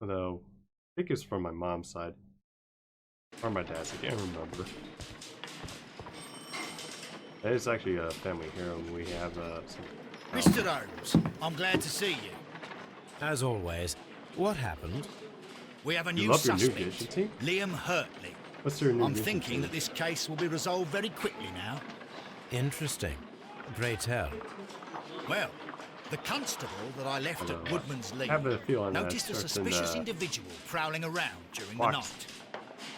Although, I think it's from my mom's side. Or my dad's, I can't remember. That is actually a family hero, and we have some... Mr. Holmes, I'm glad to see you. As always, what happened? We have a You new love your new suspect, mission team? Liam Hurtley. What's your new I'm mission thinking team? that this case will be resolved very quickly now. Interesting. Pray tell. Well, the constable that I left at Woodman's Lee I have a feeling that noticed a certain, suspicious individual prowling around during the Fox. night.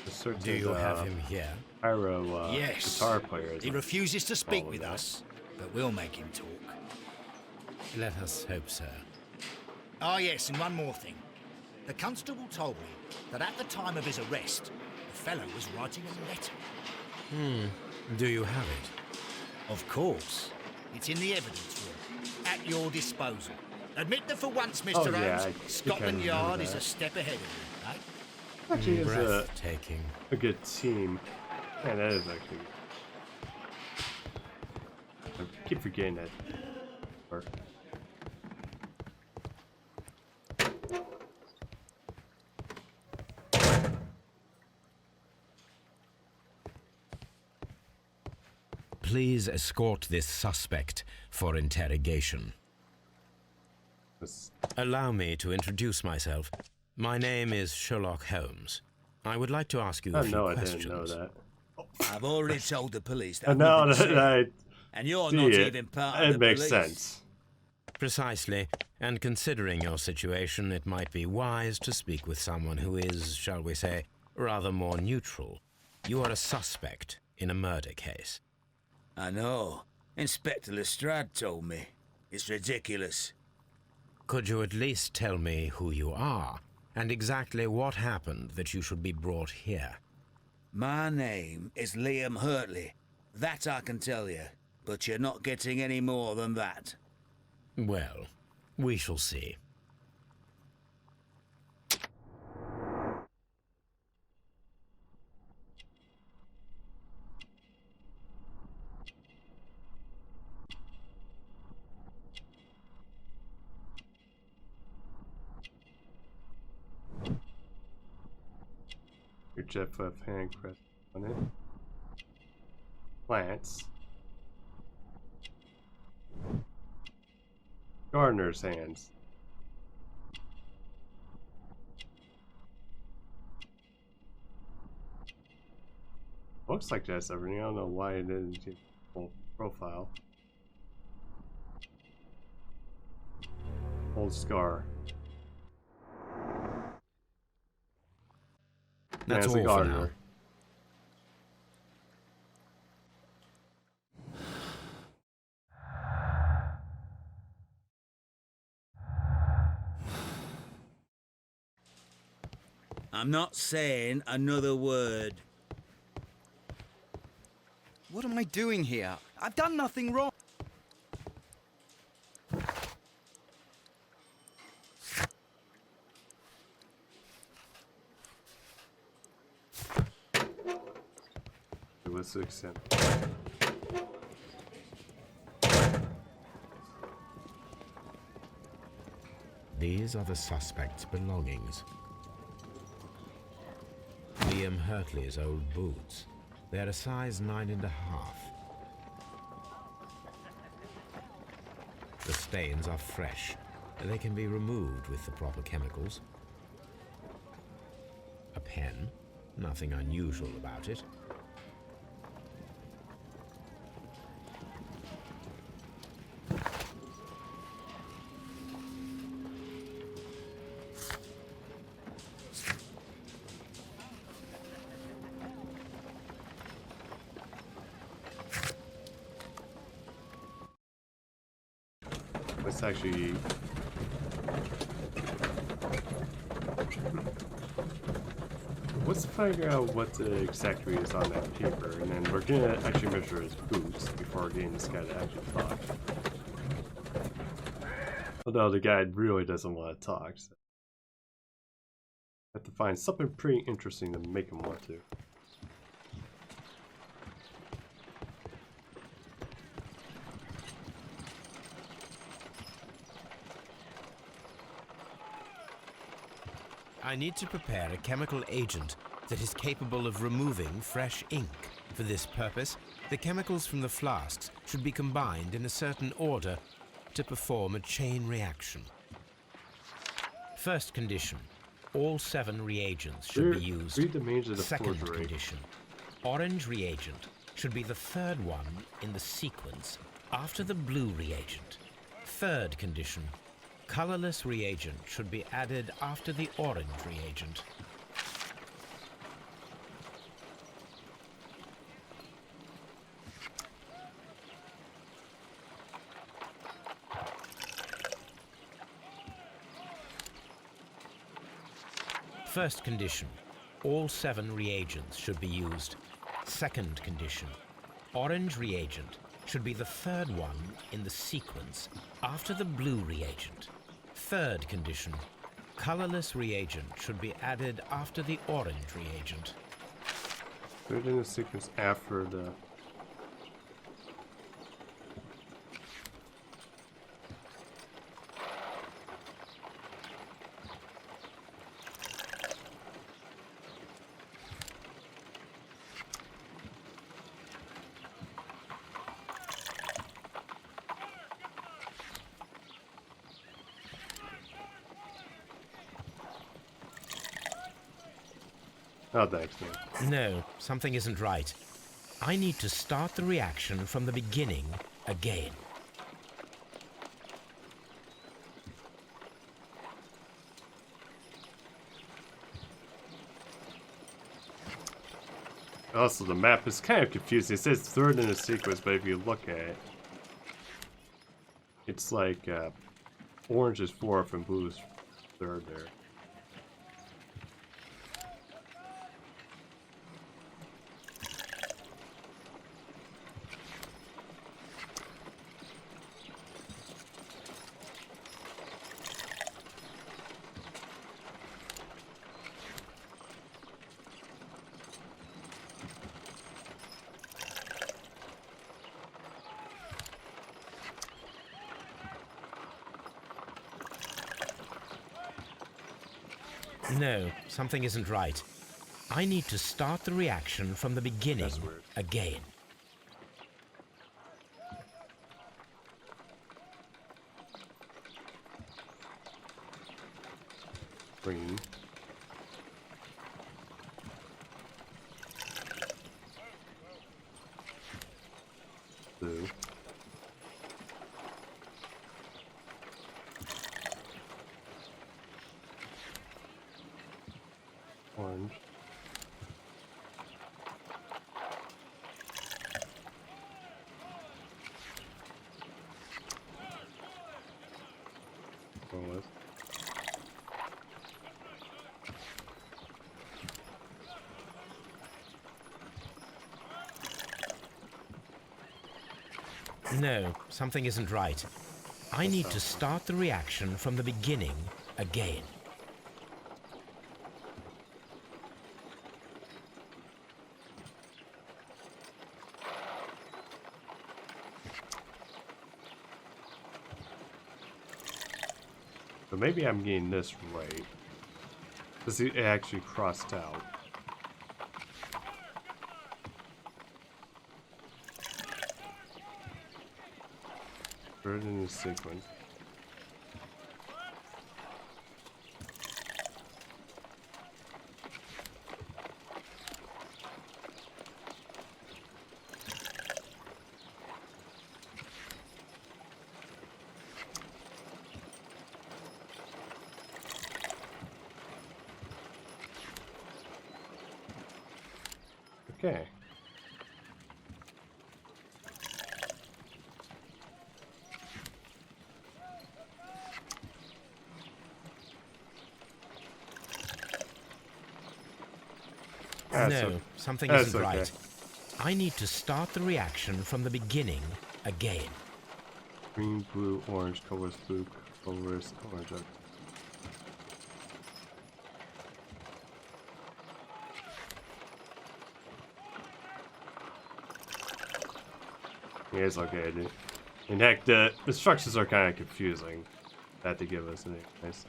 A certain, Do you have him here? pyro Yes. guitar player. Is He like, refuses to speak all of with that. us, but we'll make him talk. Let us hope so. Ah, yes, and one more thing. The constable told me that at the time of his arrest, the fellow was writing a letter. Do you have it? Of course. It's in the evidence room, at your disposal. Admit that for once, Mr. yeah, I Holmes, think I Scotland remember Yard is that. a step ahead of you, eh? Actually, is Breathtaking. a good team. Yeah, that is actually. I keep forgetting that. Or- Please escort this suspect for interrogation. was- Allow me to introduce myself. My name is Sherlock Holmes. I would like to ask you a Oh few no, I questions. didn't know that. I've already told the police that. And now nothing's that said, I and you're see not it, even part of it the makes police. sense. Precisely, and considering your situation, it might be wise to speak with someone who is, shall we say, rather more neutral. You are a suspect in a murder case. I know. Inspector Lestrade told me. It's ridiculous. Could you at least tell me who you are, and exactly what happened that you should be brought here? My name is Liam Hurtley. That I can tell you. But you're not getting any more than that. Well, we shall see. Your Jeff F. Handcrest on it. Plants. Gardener's hands. Looks like that's everything. I don't know why it didn't get full profile. Old scar. That's Man's all a for gardener. now. I'm not saying another word. What am I doing here? I've done nothing wrong. To what's extent? These are the suspect's belongings. Liam Hurtley's old boots. They're a size 9.5. The stains are fresh. They can be removed with the proper chemicals. A pen. Nothing unusual about it. Let's actually. Let's figure out what exactly is on that paper, and then we're gonna actually measure his boots before getting this guy to actually talk. Although the guy really doesn't want to talk, so have to find something pretty interesting to make him want to. I need to prepare a chemical agent that is capable of removing fresh ink. For this purpose, the chemicals from the flasks should be combined in a certain order to perform a chain reaction. First condition, all 7 reagents should be used. Read the names of the Second forgery. condition, orange reagent should be the 3rd one in the sequence after the blue reagent. Third condition, colorless reagent should be added after the orange reagent. First condition, all 7 reagents should be used. Second condition, orange reagent should be the 3rd one in the sequence after the blue reagent. Third condition, colorless reagent should be added after the orange reagent. Third in the sequence after the... Oh, thanks, man. No, something isn't right. I need to start the reaction from the beginning again. Also, the map is kind of confusing. It says 3rd in the sequence, but if you look at it, it's like orange is 4th and blue is 3rd there. No, something isn't right. I need to start the reaction from the beginning That's weird. again. Green. Blue. Orange. Roll it. No, something isn't right. I need to start the reaction from the beginning again. But maybe I'm getting this right. Because it actually crossed out. Third in the sequence. Okay. No, something that's isn't okay. right. I need to start the reaction from the beginning again. Green, blue, orange, colors blue, colors orange. Yeah, it's okay, dude. In heck, the instructions are kind of confusing. That to give us a nice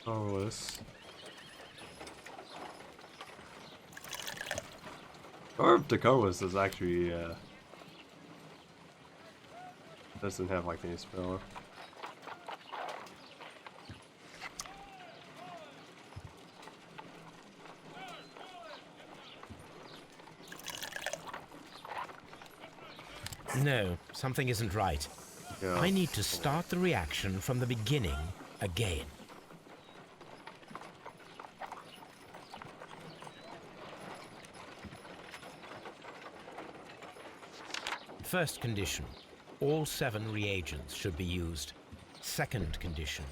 colorless. Or if the colorless is actually doesn't have like any spell. No, something isn't right. Yeah. I need to start the reaction from the beginning again. First condition, all 7 reagents should be used. Second condition,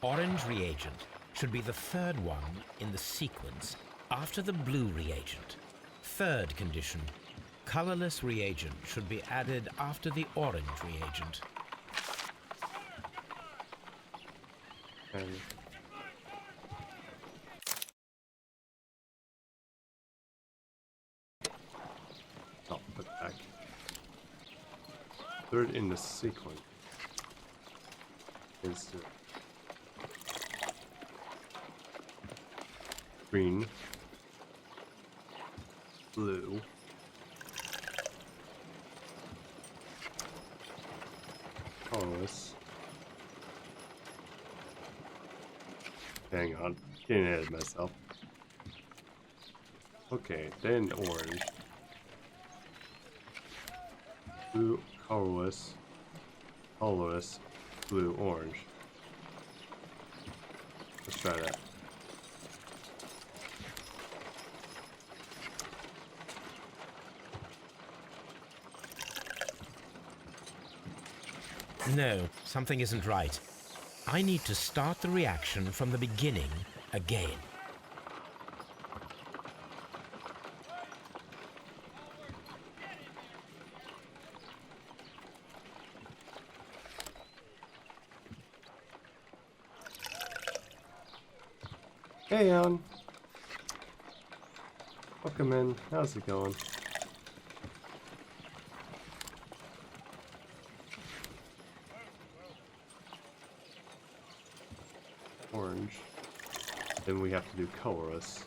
orange reagent should be the third one in the sequence after the blue reagent. Third condition, colorless reagent should be added after the orange reagent. Okay. I'll put it back. Third in the sequence is the green, blue, colorless. Hang on, getting ahead of myself. Okay, then orange, blue, colorless, colorless, blue, orange. Let's try that. No, something isn't right. I need to start the reaction from the beginning again. Hey, Alan. Welcome in. How's it going? Orange. Then we have to do colorless.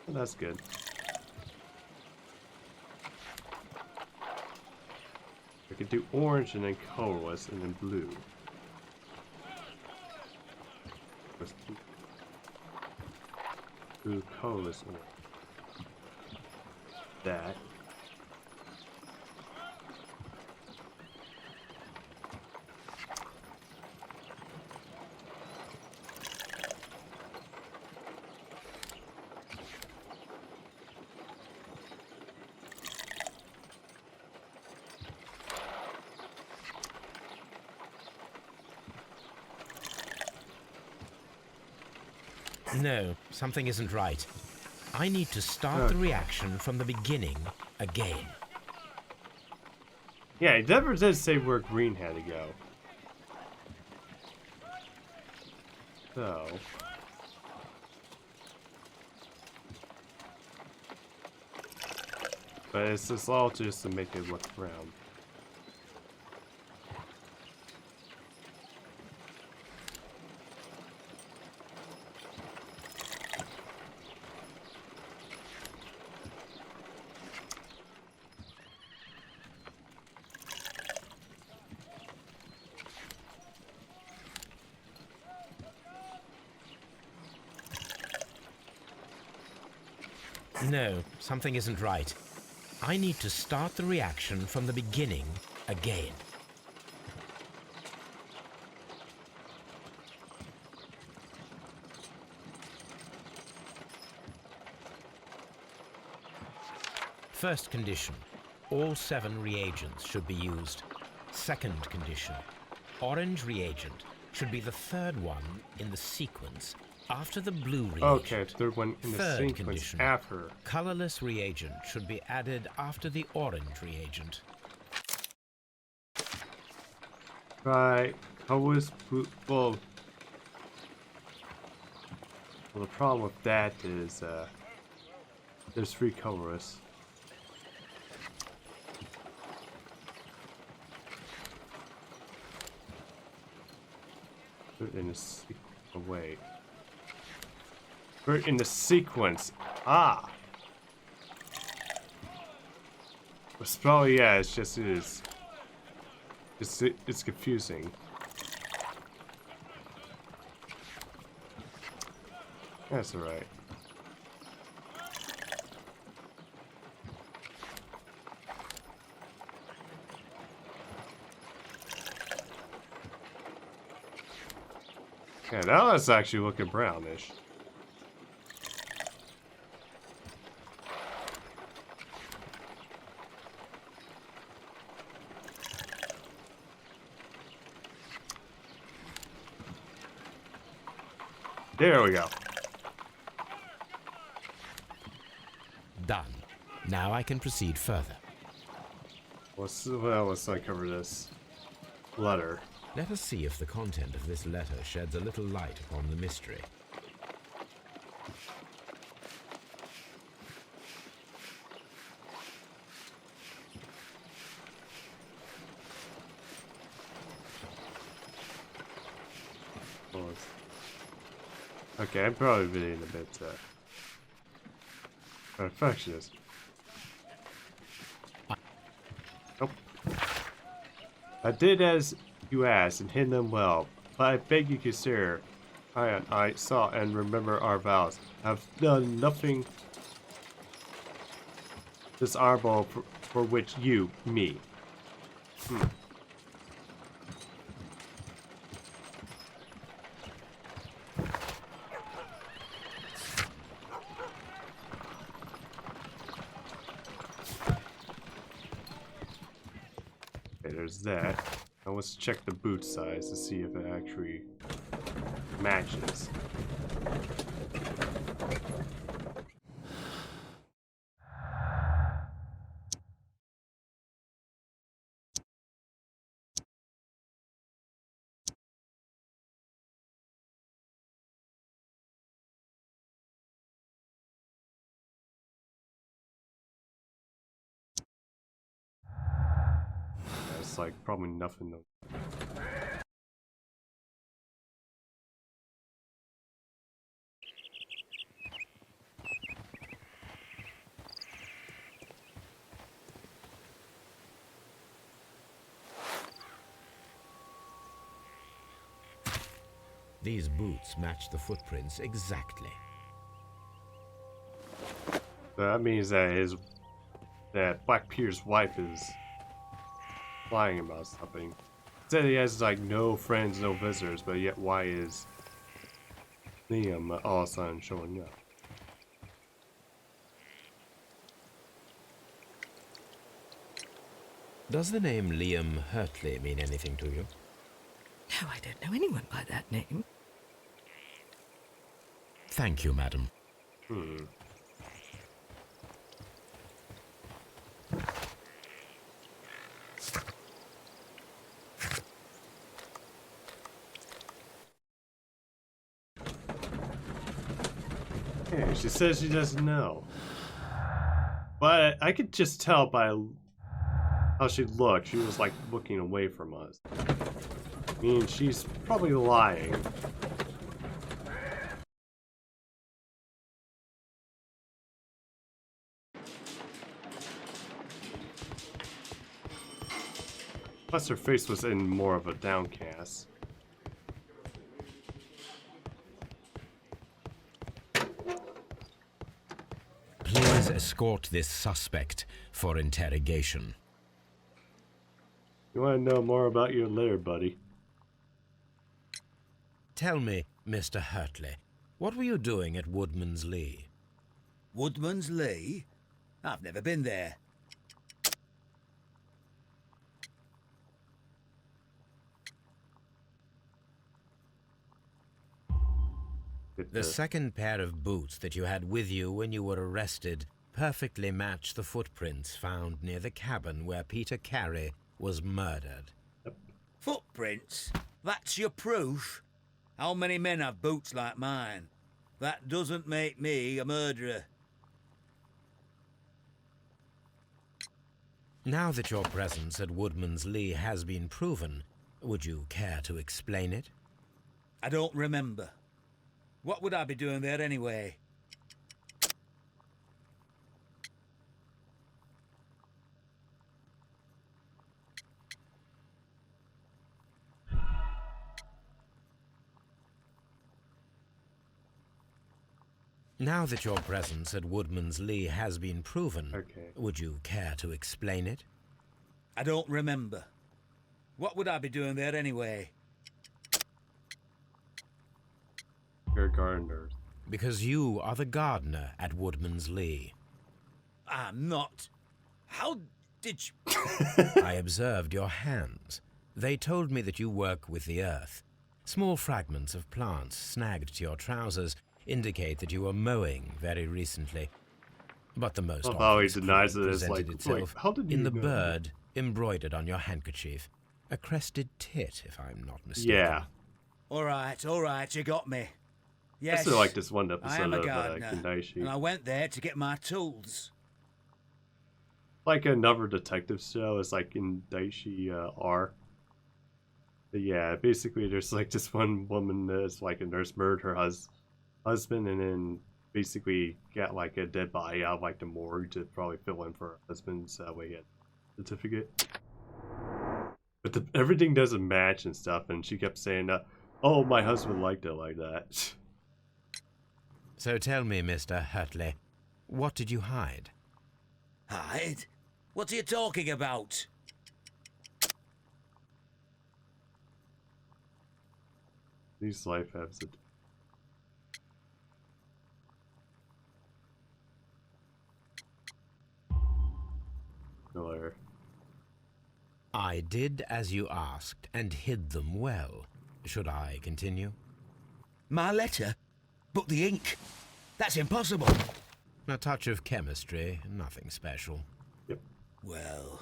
Well, that's good. We could do orange and then colorless and then blue. Blue, colorless, orange. That. No, something isn't right. I need to start the reaction from the beginning again. Yeah, it never did say where green had to go. So. But it's just all just to make it look round. No, something isn't right. I need to start the reaction from the beginning again. First condition, all 7 reagents should be used. Second condition, orange reagent should be the third one in the sequence after the blue reagent. Okay, third one in the Third sequence condition, after. colorless reagent should be added after the orange reagent. Right, colorless blue. Well, the problem with that is there's 3 colorless. Put it in a wait. Put it in the sequence. Ah. It's probably, yeah, it's just it is. It's confusing. That's alright. Yeah, now that's actually looking brownish. There we go. Done. Now I can proceed further. Let's uncover this letter. Let us see if the content of this letter sheds a little light upon the mystery. Okay, I'm probably being a bit perfectionist. Nope. I did as you asked and hid them well, but I beg you consider. I saw and remember our vows. I've done nothing dishonorable for which you, me. Okay, there's that. Now let's check the boot size to see if it actually matches. It's like probably nothing though. These boots match the footprints exactly. So that means that Black Peter's wife is lying about something. Said he has like no friends, no visitors, but yet why is Liam all of a sudden showing up? Does the name Liam Hurtley mean anything to you? No, I don't know anyone by that name. Thank you, madam. Yeah, she says she doesn't know. But I could just tell by how she looked. She was like looking away from us. I mean, she's probably lying. Plus her face was in more of a downcast. Please escort this suspect for interrogation. You want to know more about your letter, buddy? Tell me, Mr. Hurtley, what were you doing at Woodman's Lee? Woodman's Lee? I've never been there. The second pair of boots that you had with you when you were arrested perfectly match the footprints found near the cabin where Peter Carey was murdered. Footprints? That's your proof? How many men have boots like mine? That doesn't make me a murderer. Now that your presence at Woodman's Lee has been proven, would you care to explain it? I don't remember. What would I be doing there anyway? Now that your presence at Woodman's Lee has been proven, Okay. would you care to explain it? I don't remember. What would I be doing there anyway? You're a gardener. Because you are the gardener at Woodman's Lee. I'm not. How did you... I observed your hands. They told me that you work with the earth. Small fragments of plants snagged to your trousers indicate that you were mowing very recently. But the most Love how he obvious clue denies it. It's presented like, itself how did you in the know? bird embroidered on your handkerchief. A crested tit, if I'm not mistaken. Yeah. All right, you got me. I Yes, still like this one I episode am a of gardener, Kandaishi. and I went there to get my tools. Like another detective show is like in Daishi R. But yeah, basically there's like this one woman that's like a nurse murdered her husband and then basically got like a dead body out of like the morgue to probably fill in for her husband's way he had certificate. But everything doesn't match and stuff, and she kept saying, "Oh, my husband liked it like that." So tell me, Mr. Hurtley, what did you hide? Hide? What are you talking about? These life has it. Miller. I did as you asked and hid them well. Should I continue? My letter? But the ink? That's impossible. A touch of chemistry, nothing special. Yep. Well,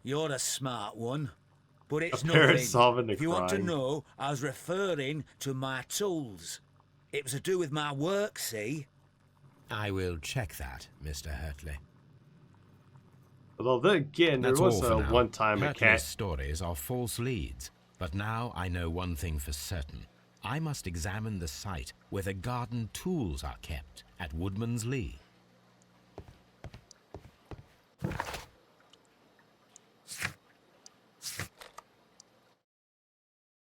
you're a smart one. But it's A parent nothing. solving the If you want to crime. know, I was referring to my tools. It was to do with my work, see? I will check that, Mr. Hurtley. Although then again, there That's was all for a now. one time a Hurtley's cat. stories are false leads, but now I know one thing for certain. I must examine the site where the garden tools are kept at Woodman's Lee.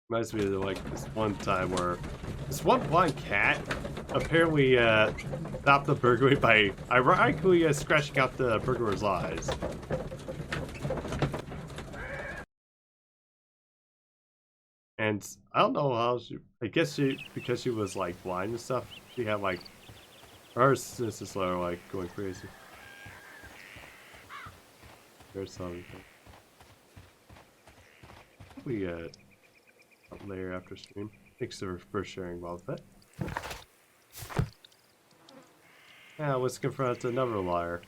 Reminds me of like this one time where this one blind cat apparently stopped the burglary by ironically scratching out the burglar's eyes. And I don't know how she. I guess because she was like blind and stuff, she had like her senses are like going crazy. There's something. We later after stream. Thanks for sharing all of that. Now let's confront another liar.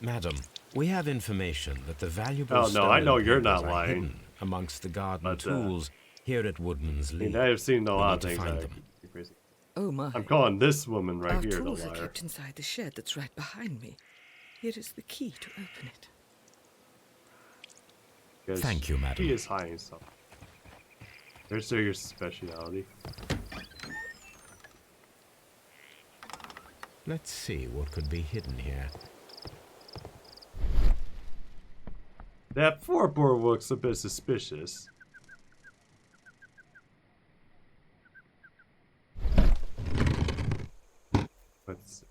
Madam, we have information that the valuable Oh, no, I stolen know you're papers not are lying. hidden amongst the garden But, tools here at Woodman's I Lee. mean, I have seen a We lot need of to things find that them. are crazy. Oh my. I'm calling this woman right Our here the tools are liar. kept inside the shed that's right behind me. Here is the key to open it. Because Thank you, madam. She is hiding something. There's your speciality. Let's see what could be hidden here. That floorboard looks a bit suspicious. Let's see.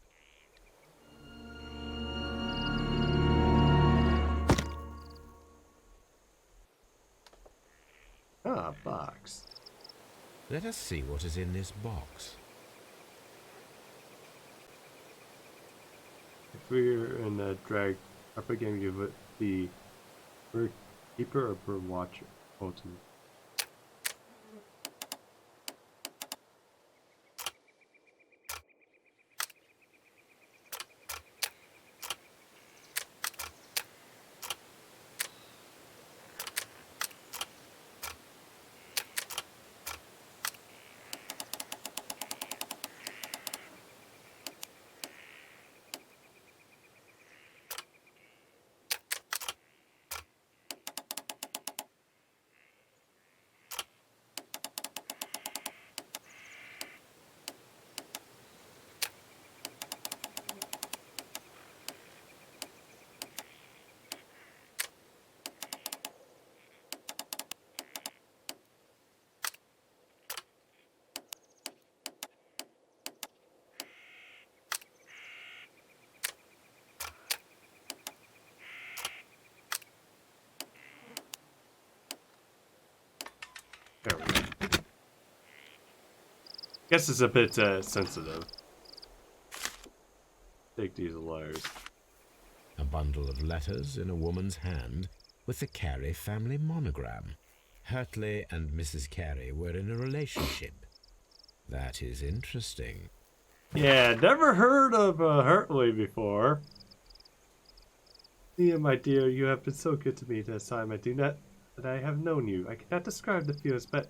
Ah, box. Let us see what is in this box. If we're in a drag upper game, give it the bird keeper or bird watcher ultimate. Guess it's a bit sensitive. Take these letters. A bundle of letters in a woman's hand with the Carey family monogram. Hurtley and Mrs. Carey were in a relationship. That is interesting. Yeah, never heard of Hurtley before. Leah, my dear, you have been so good to me this time. I do not that I have known you. I cannot describe the feelings, but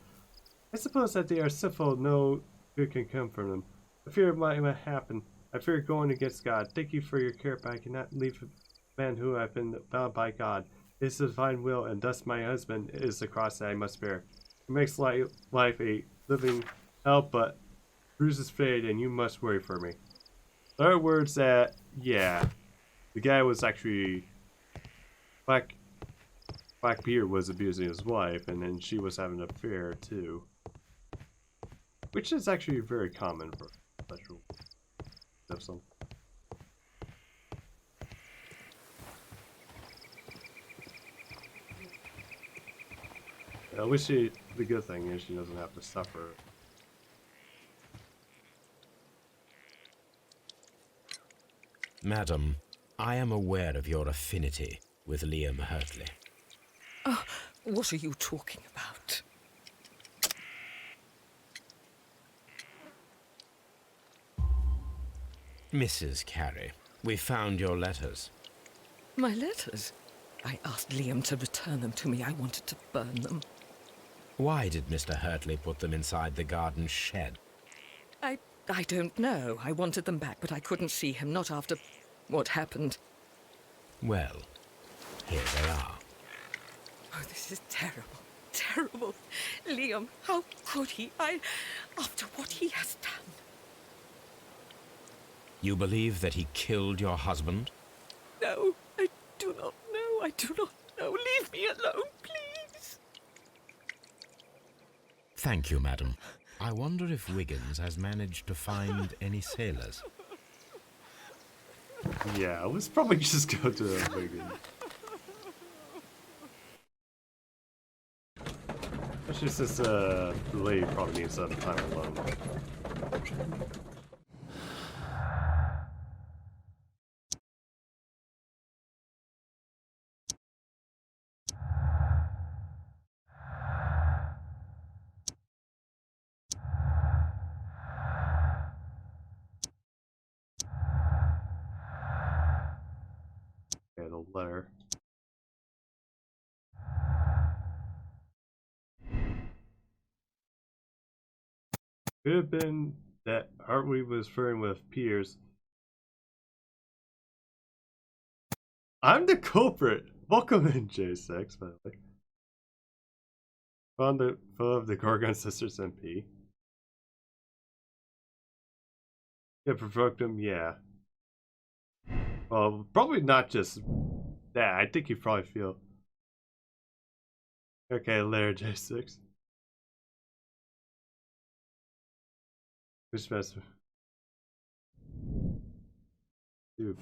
I suppose that they are simple. No good can come from them. I fear it might happen. I fear going against God. Thank you for your care, but I cannot leave a man who have been bound by God. It is the divine will, and thus my husband is the cross that I must bear. It makes life a living hell, but bruises fade, and you must worry for me. In other words, that yeah, the guy was actually Blackbeard was abusing his wife, and then she was having an affair too, which is actually very common for sexual some. At least the good thing is she doesn't have to suffer. Madam, I am aware of your affinity with Liam Hurtley. Oh, what are you talking about? Mrs. Carey, we found your letters. My letters? I asked Liam to return them to me. I wanted to burn them. Why did Mr. Hurtley put them inside the garden shed? I don't know. I wanted them back, but I couldn't see him, not after what happened. Well, here they are. Oh, this is terrible. Terrible. Liam, how could he? After what he has done. You believe that he killed your husband? No, I do not know. I do not know. Leave me alone, please. Thank you, madam. I wonder if Wiggins has managed to find any sailors. Yeah, let's probably just go to the Wiggins. Especially since the lady probably needs some time alone. Okay, the letter. Could have been that Hartley was flirting with Peters. I'm the culprit! Welcome in, J6, by the way. Found the photo of the Gorgon Sisters MP. Yeah, provoked him, yeah. Well, probably not just that. I think you probably feel. Okay, later, J6. Which best? Dude.